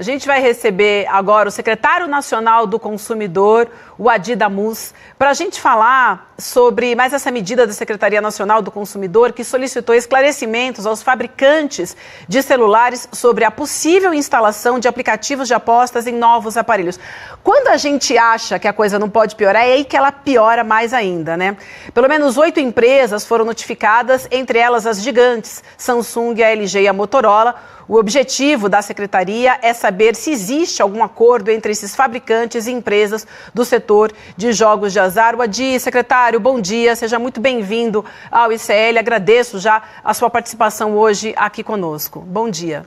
A gente vai receber agora o secretário nacional do consumidor, o Adi Damus, para a gente falar sobre mais essa medida da Secretaria Nacional do Consumidor que solicitou esclarecimentos aos fabricantes de celulares sobre a possível instalação de aplicativos de apostas em novos aparelhos. Quando a gente acha que a coisa não pode piorar, é aí que ela piora mais ainda, né? Pelo menos 8 empresas foram notificadas, entre elas as gigantes, Samsung, a LG e a Motorola. O objetivo da Secretaria é saber se existe algum acordo entre esses fabricantes e empresas do setor de jogos de azar. O Adi, secretário, bom dia, seja muito bem-vindo ao ICL. Agradeço já a sua participação hoje aqui conosco. Bom dia.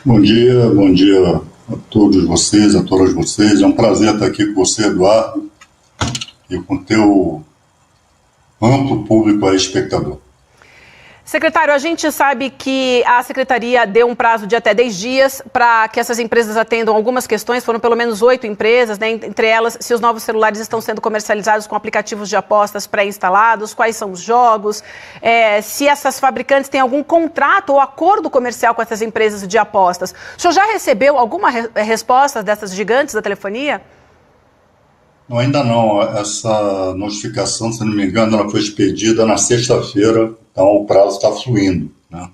Bom dia a todos vocês, a todas vocês. É um prazer estar aqui com você, Eduardo, e com o teu amplo público aí, espectador. Secretário, a gente sabe que a Secretaria deu um prazo de até 10 dias para que essas empresas atendam algumas questões. Foram pelo menos 8 empresas, né? Entre elas, se os novos celulares estão sendo comercializados com aplicativos de apostas pré-instalados, quais são os jogos, se essas fabricantes têm algum contrato ou acordo comercial com essas empresas de apostas. O senhor já recebeu alguma resposta dessas gigantes da telefonia? Não, ainda não. Essa notificação, se não me engano, ela foi expedida na sexta-feira, então o prazo está fluindo, né?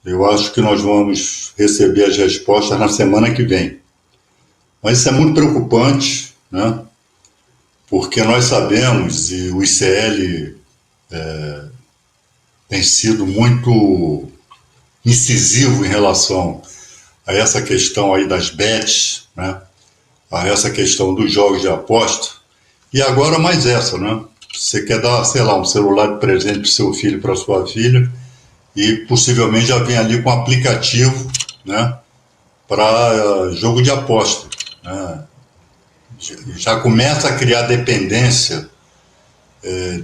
Eu acho que nós vamos receber as respostas na semana que vem. Mas isso é muito preocupante, né? Porque nós sabemos, e o ICL tem sido muito incisivo em relação a essa questão aí das bets, né? A essa questão dos jogos de aposta, e agora mais essa, né? Você quer dar, sei lá, um celular de presente para o seu filho, para sua filha, e possivelmente já vem ali com um aplicativo, né, para jogo de aposta, né? Já começa a criar dependência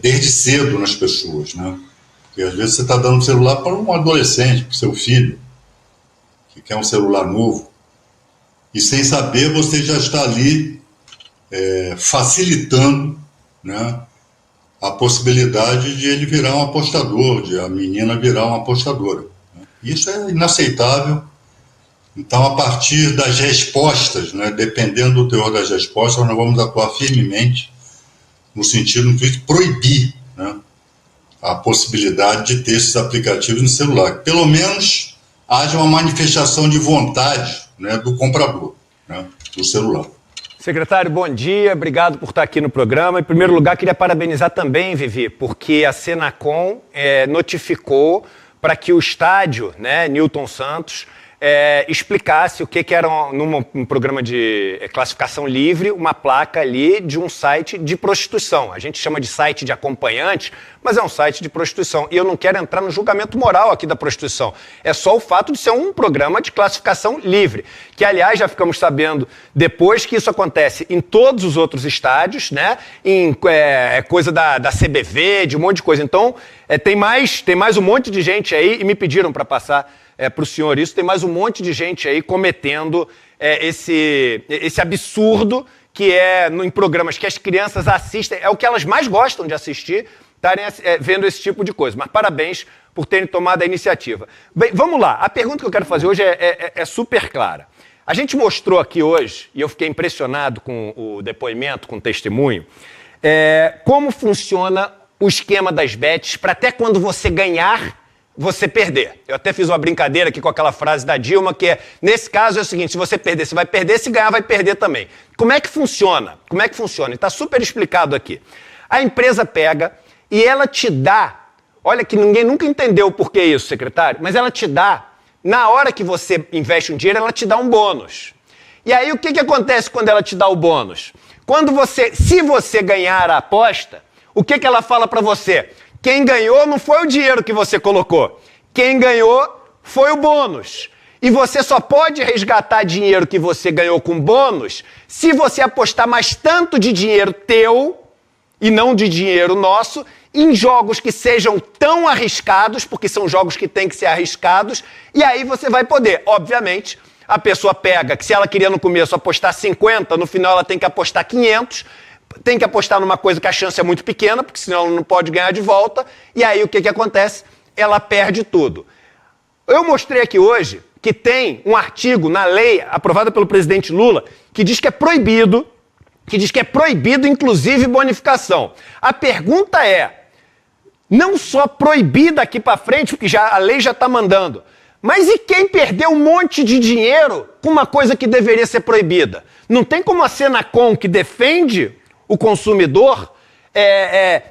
desde cedo nas pessoas, né? Porque às vezes você está dando um celular para um adolescente, para o seu filho, que quer um celular novo, e sem saber você já está ali facilitando, né, a possibilidade de ele virar um apostador, de a menina virar uma apostadora, né? Isso é inaceitável. Então, a partir das respostas, né, dependendo do teor das respostas, nós vamos atuar firmemente no sentido de proibir, né, a possibilidade de ter esses aplicativos no celular. Pelo menos haja uma manifestação de vontade, né, do comprador, né, do celular. Secretário, bom dia, obrigado por estar aqui no programa. Em primeiro lugar, queria parabenizar também, Vivi, porque a Senacom notificou para que o estádio, né, Newton Santos, explicasse o que era, num programa de classificação livre, uma placa ali de um site de prostituição. A gente chama de site de acompanhante, mas é um site de prostituição. E eu não quero entrar no julgamento moral aqui da prostituição. É só o fato de ser um programa de classificação livre, que, aliás, já ficamos sabendo depois que isso acontece em todos os outros estádios, né? Em coisa da CBV, de um monte de coisa. Então, tem mais um monte de gente aí, e me pediram para passar para o senhor isso, tem mais um monte de gente aí cometendo esse absurdo que em programas que as crianças assistem, é o que elas mais gostam de assistir, estarem vendo esse tipo de coisa. Mas parabéns por terem tomado a iniciativa. Bem, vamos lá. A pergunta que eu quero fazer hoje é super clara. A gente mostrou aqui hoje, e eu fiquei impressionado com o depoimento, com o testemunho, como funciona o esquema das bets para até quando você ganhar, você perder. Eu até fiz uma brincadeira aqui com aquela frase da Dilma, que nesse caso é o seguinte: se você perder, você vai perder, se ganhar, vai perder também. Como é que funciona? E está super explicado aqui. A empresa pega e ela te dá, olha que ninguém nunca entendeu o porquê isso, secretário, mas ela te dá, na hora que você investe um dinheiro, ela te dá um bônus. E aí o que acontece quando ela te dá o bônus? Se você ganhar a aposta, o que ela fala para você? Quem ganhou não foi o dinheiro que você colocou. Quem ganhou foi o bônus. E você só pode resgatar dinheiro que você ganhou com bônus se você apostar mais tanto de dinheiro teu, e não de dinheiro nosso, em jogos que sejam tão arriscados, porque são jogos que têm que ser arriscados, e aí você vai poder. Obviamente, a pessoa pega que se ela queria no começo apostar 50, no final ela tem que apostar 500, tem que apostar numa coisa que a chance é muito pequena, porque senão ela não pode ganhar de volta, e aí o que acontece? Ela perde tudo. Eu mostrei aqui hoje que tem um artigo na lei aprovada pelo presidente Lula que diz que é proibido, inclusive bonificação. A pergunta é, não só proibir daqui para frente, porque a lei já está mandando, mas e quem perdeu um monte de dinheiro com uma coisa que deveria ser proibida? Não tem como a Senacom, que defende o consumidor,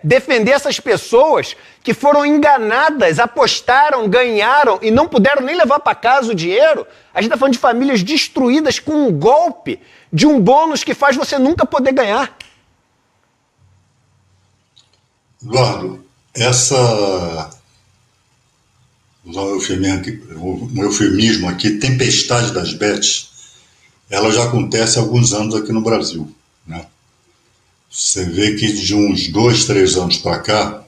defender essas pessoas que foram enganadas, apostaram, ganharam e não puderam nem levar para casa o dinheiro. A gente está falando de famílias destruídas com um golpe de um bônus que faz você nunca poder ganhar. Eduardo, usar um eufemismo aqui, tempestade das bets, ela já acontece há alguns anos aqui no Brasil, né? Você vê que de uns 2, 3 anos para cá,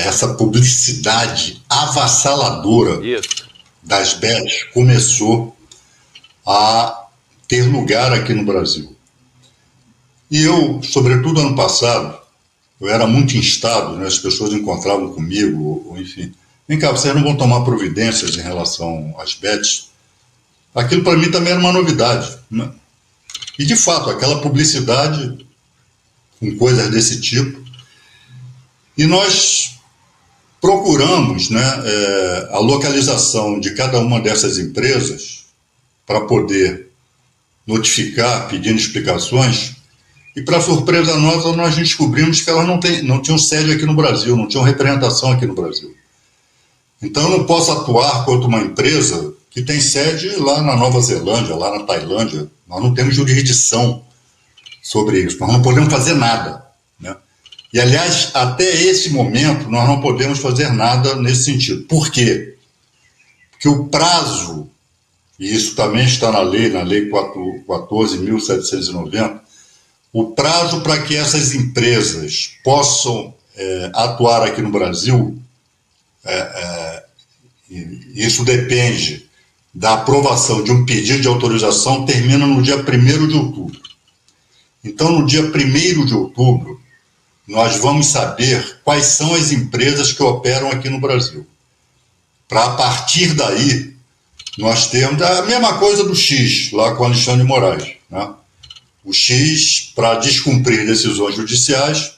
essa publicidade avassaladora das bets começou a ter lugar aqui no Brasil. E eu, sobretudo ano passado, eu era muito instado, né? As pessoas encontravam comigo, ou enfim, vem cá, vocês não vão tomar providências em relação às bets? Aquilo para mim também era uma novidade, né? E de fato, aquela publicidade com coisas desse tipo, e nós procuramos, né, a localização de cada uma dessas empresas para poder notificar, pedindo explicações, e para surpresa nossa, nós descobrimos que elas não tinham sede aqui no Brasil, não tinham representação aqui no Brasil. Então eu não posso atuar contra uma empresa que tem sede lá na Nova Zelândia, lá na Tailândia. Nós não temos jurisdição sobre isso, nós não podemos fazer nada, né? E, aliás, até esse momento, nós não podemos fazer nada nesse sentido. Por quê? Porque o prazo, e isso também está na lei 14.790, o prazo para que essas empresas possam atuar aqui no Brasil, isso depende da aprovação de um pedido de autorização, termina no dia 1º de outubro. Então, no dia 1º de outubro, nós vamos saber quais são as empresas que operam aqui no Brasil. Para, a partir daí, nós temos a mesma coisa do X, lá com o Alexandre de Moraes, né? O X, para descumprir decisões judiciais,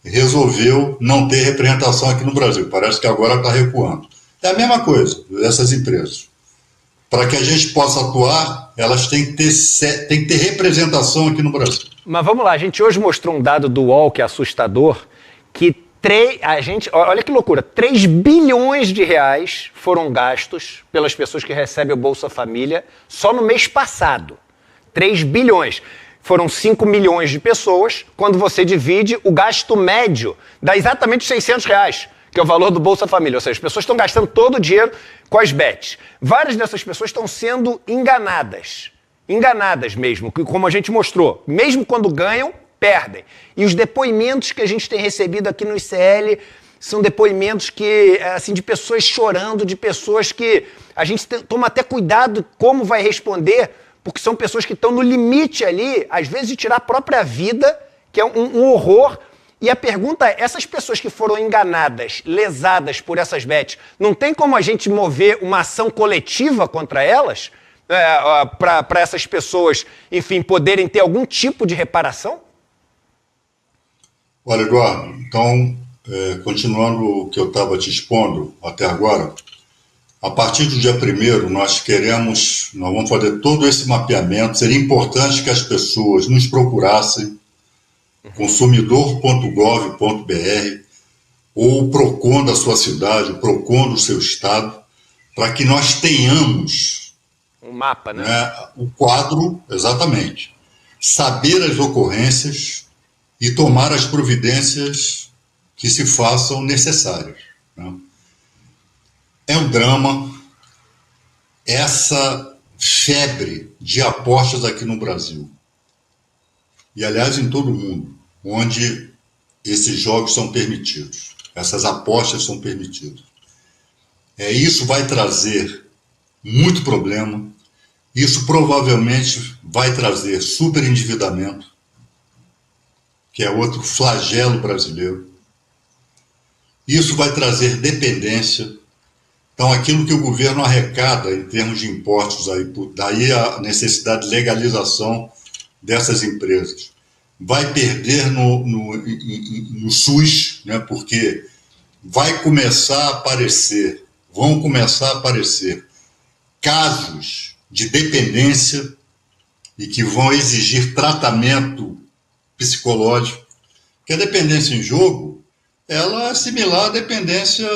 resolveu não ter representação aqui no Brasil. Parece que agora está recuando. É a mesma coisa dessas empresas. Para que a gente possa atuar, elas têm que ter representação aqui no Brasil. Mas vamos lá, a gente hoje mostrou um dado do UOL que é assustador, que olha que loucura, 3 bilhões de reais foram gastos pelas pessoas que recebem o Bolsa Família só no mês passado. 3 bilhões. Foram 5 milhões de pessoas, quando você divide, o gasto médio dá exatamente R$600, que é o valor do Bolsa Família. Ou seja, as pessoas estão gastando todo o dinheiro com as bets. Várias dessas pessoas estão sendo enganadas mesmo, como a gente mostrou. Mesmo quando ganham, perdem. E os depoimentos que a gente tem recebido aqui no ICL são depoimentos assim, de pessoas chorando, de pessoas que a gente toma até cuidado como vai responder, porque são pessoas que estão no limite ali, às vezes de tirar a própria vida, que é um horror. E a pergunta é, essas pessoas que foram enganadas, lesadas por essas bets, não tem como a gente mover uma ação coletiva contra elas? Para essas pessoas, enfim, poderem ter algum tipo de reparação? Olha, Eduardo, então, continuando o que eu estava te expondo até agora, a partir do dia 1º, nós vamos fazer todo esse mapeamento. Seria importante que as pessoas nos procurassem, consumidor.gov.br, ou o PROCON da sua cidade, o PROCON do seu estado, para que nós tenhamos um mapa, né? O quadro, exatamente. Saber as ocorrências e tomar as providências que se façam necessárias, né? É um drama essa febre de apostas aqui no Brasil. E, aliás, em todo o mundo, onde esses jogos são permitidos, essas apostas são permitidas. Isso vai trazer muito problema, isso provavelmente vai trazer superendividamento, que é outro flagelo brasileiro. Isso vai trazer dependência, Então, aquilo que o governo arrecada em termos de impostos, daí a necessidade de legalização dessas empresas, vai perder no SUS, né, porque vão começar a aparecer casos de dependência e que vão exigir tratamento psicológico, porque a dependência em jogo, ela é similar à dependência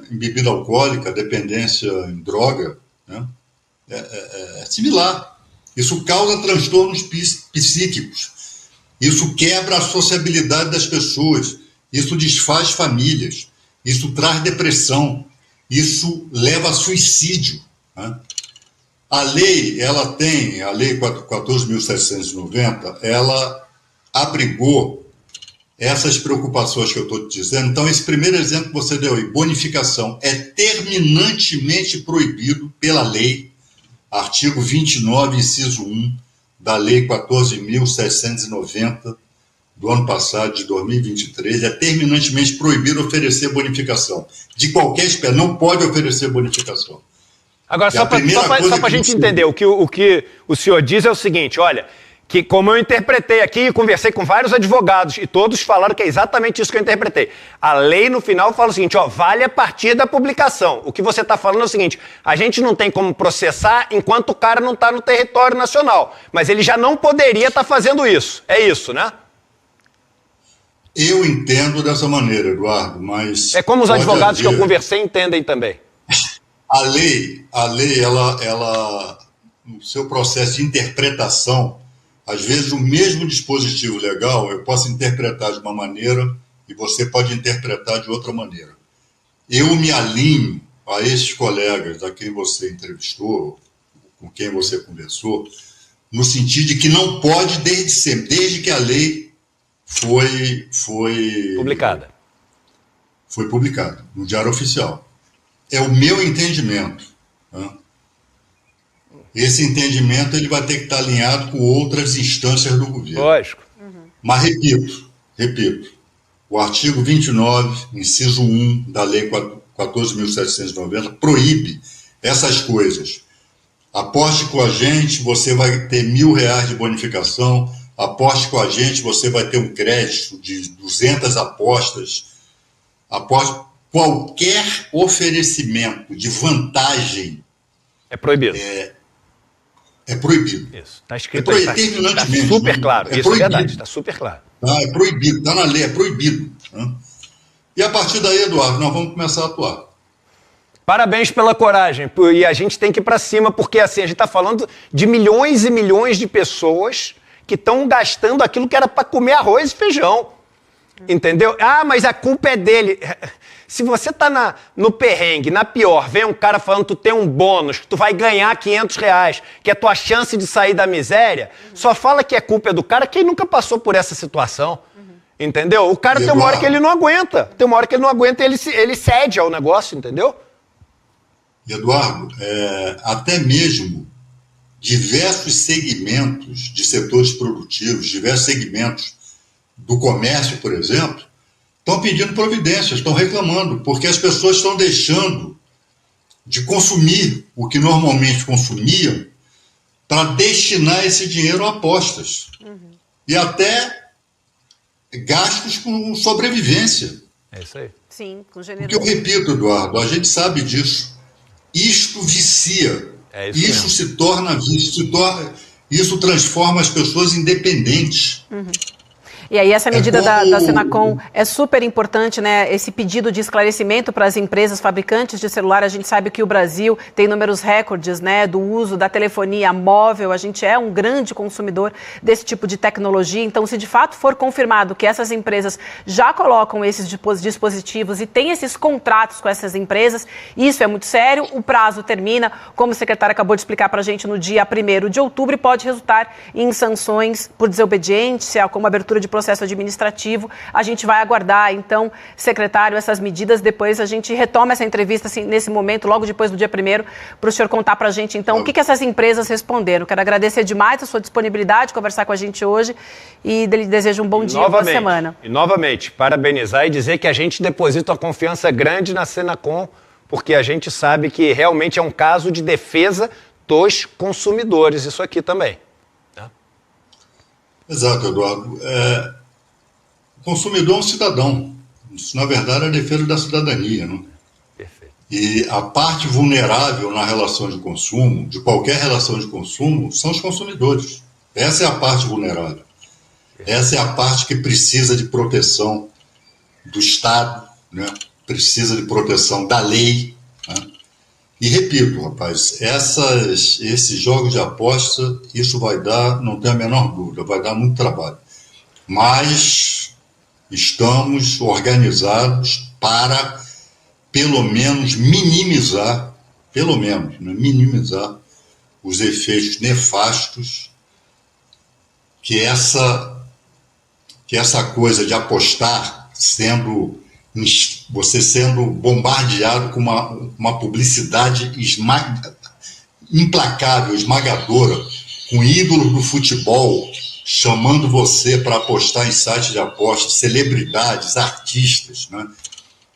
em bebida alcoólica, dependência em droga, né? É similar. Isso causa transtornos psíquicos, isso quebra a sociabilidade das pessoas, isso desfaz famílias, isso traz depressão, isso leva a suicídio, né? A lei, a Lei 14.790, ela abrigou essas preocupações que eu estou te dizendo. Então, esse primeiro exemplo que você deu aí, bonificação, é terminantemente proibido pela lei, artigo 29, inciso 1, da Lei 14.790, do ano passado, de 2023, é terminantemente proibido oferecer bonificação. De qualquer espécie, não pode oferecer bonificação. Agora, só para a gente entender, o que o senhor diz é o seguinte, olha, que como eu interpretei aqui, conversei com vários advogados e todos falaram que é exatamente isso que eu interpretei. A lei, no final, fala o seguinte, ó, vale a partir da publicação. O que você está falando é o seguinte, a gente não tem como processar enquanto o cara não está no território nacional, mas ele já não poderia estar fazendo isso. É isso, né? Eu entendo dessa maneira, Eduardo, mas... É como os advogados que eu conversei entendem também. A lei, ela, no seu processo de interpretação, às vezes o mesmo dispositivo legal eu posso interpretar de uma maneira e você pode interpretar de outra maneira. Eu me alinho a esses colegas a quem você entrevistou, com quem você conversou, no sentido de que não pode desde sempre, desde que a lei foi publicada. Foi publicada no Diário Oficial. É o meu entendimento. Né? Esse entendimento ele vai ter que estar alinhado com outras instâncias do governo. Lógico. Mas repito, o artigo 29, inciso 1 da Lei 14.790 proíbe essas coisas. Aposte com a gente, você vai ter R$1.000 de bonificação. Aposte com a gente, você vai ter um crédito de 200 apostas. Aposte. Qualquer oferecimento de vantagem... É proibido. É proibido. Isso, está escrito aí. Está super claro. Isso proibido. É verdade, está super claro. É proibido, está na lei, é proibido. Né? E a partir daí, Eduardo, nós vamos começar a atuar. Parabéns pela coragem. E a gente tem que ir para cima, porque assim, a gente está falando de milhões e milhões de pessoas que estão gastando aquilo que era para comer arroz e feijão. Entendeu? Ah, mas a culpa é dele. Se você tá no perrengue, na pior, vem um cara falando que tu tem um bônus, que tu vai ganhar R$500, que é a tua chance de sair da miséria, só fala que é culpa do cara quem nunca passou por essa situação. Entendeu? O cara tem uma hora que ele não aguenta. Tem uma hora que ele não aguenta e ele cede ao negócio, entendeu? Eduardo, até mesmo diversos segmentos de setores produtivos, diversos segmentos do comércio, por exemplo, estão pedindo providências, estão reclamando, porque as pessoas estão deixando de consumir o que normalmente consumiam para destinar esse dinheiro a apostas. E até gastos com sobrevivência. É isso aí. Sim, com generosidade. Porque eu repito, Eduardo, a gente sabe disso. Isto vicia. Isso se torna vício. Isso transforma as pessoas em dependentes. E aí essa medida da Senacom é super importante, né? Esse pedido de esclarecimento para as empresas fabricantes de celular. A gente sabe que o Brasil tem números recordes, né, do uso da telefonia móvel. A gente é um grande consumidor desse tipo de tecnologia. Então, se de fato for confirmado que essas empresas já colocam esses dispositivos e têm esses contratos com essas empresas, isso é muito sério. O prazo termina, como o secretário acabou de explicar para a gente, no dia 1º de outubro, e pode resultar em sanções por desobediência, como abertura de processo administrativo. A gente vai aguardar, então, secretário, essas medidas. Depois a gente retoma essa entrevista assim, nesse momento, logo depois do dia 1º, para o senhor contar para a gente, então, o que essas empresas responderam. Quero agradecer demais a sua disponibilidade de conversar com a gente hoje e desejo um bom dia, boa semana. E novamente, parabenizar e dizer que a gente deposita uma confiança grande na Senacom, porque a gente sabe que realmente é um caso de defesa dos consumidores, isso aqui também. Né? Exato, Eduardo. O consumidor é um cidadão. Isso, na verdade, é a defesa da cidadania. Né? Perfeito. E a parte vulnerável na relação de consumo, de qualquer relação de consumo, são os consumidores. Essa é a parte vulnerável. Essa é a parte que precisa de proteção do Estado, né? Precisa de proteção da lei. Né? E repito, rapaz, esses jogos de aposta, isso vai dar, não tenho a menor dúvida, vai dar muito trabalho. Mas estamos organizados para, pelo menos, minimizar os efeitos nefastos que essa coisa de apostar você sendo bombardeado com uma publicidade implacável, esmagadora, com ídolos do futebol chamando você para apostar em sites de apostas, celebridades, artistas, né?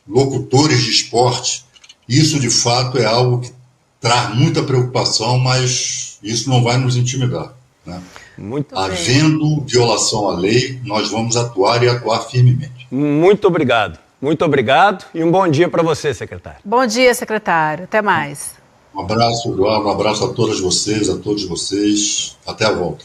Locutores de esporte. Isso, de fato, é algo que traz muita preocupação, mas isso não vai nos intimidar. Né? Havendo violação à lei, nós vamos atuar e atuar firmemente. Muito obrigado. Muito obrigado e um bom dia para você, secretário. Bom dia, secretário. Até mais. Um abraço, Eduardo. Um abraço a todas vocês, a todos vocês. Até a volta.